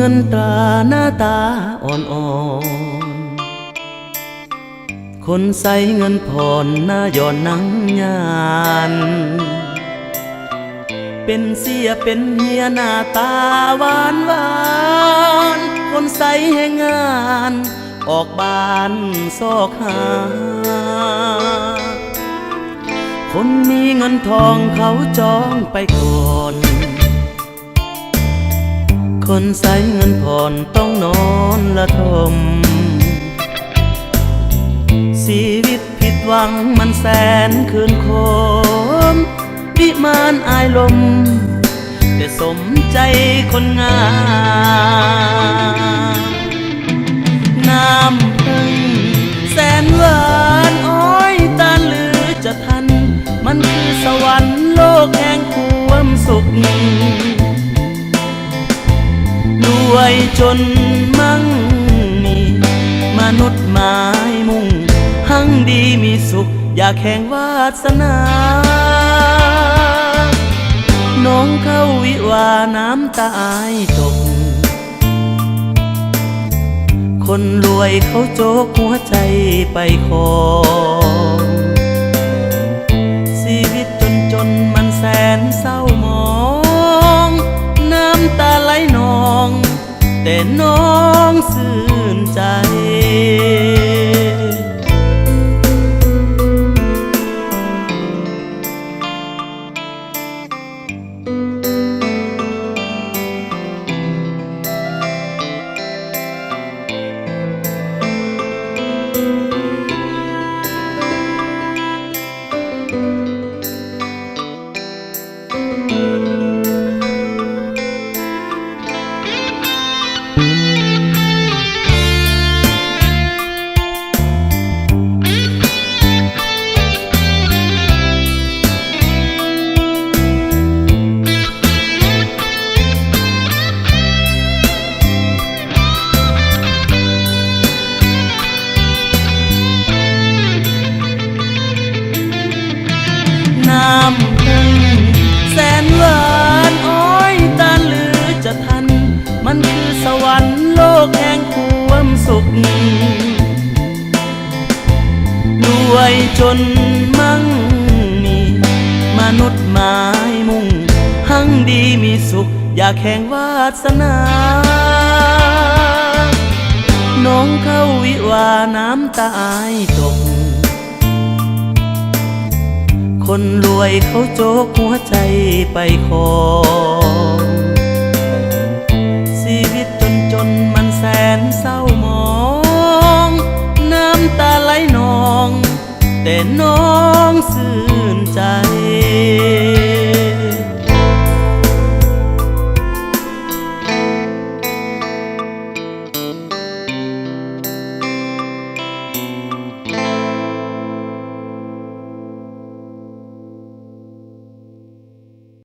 งินตราหน้าตาอ่อนๆคนใส่เงินผ่อนหน้าย่อนนังยานเป็นเสียเป็นเฮียหน้าตาหวานหวานคนใส่แห่งงานออกบ้านซอกหาคนมีเงินทองเขาจองไปก่อนคนใส่เงินผ่อนต้องนอนละทมชีวิตผิดหวังมันแสนคืนคมวิมานอายลมแต่สมใจคนงามน้ำพึ่งแสนหวานอ้อยตาลือจะทันมันคือสวรรค์โลกแห่งความสุขรวยจนมั่งมีมนุษย์หมายมุ่งหั่งดีมีสุขอยากแข่งวาสนาน้องเข้าวิวาน้ำตาอายตกคนรวยเขาโจกหัวใจไปคอชีวิตจนมันแสนเศร้าหมองน้ำตาไหลนองแต่น้องซื่นใจน้ำพึ่งแสนหวานอ้อยตาลือจะทันมันคือสวรรค์โลกแห่งความสุขรวยจนมั่งมีมนุษย์หมายมุ่งหั่งดีมีสุขอยากแข่งวาสนาน้องเข้าวิวาน้ำตาอายตกคนรวยเขาโจกหัวใจไปคอชีวิตจนมันแสนเศร้าหมองน้ำตาไหลนองแต่น้อ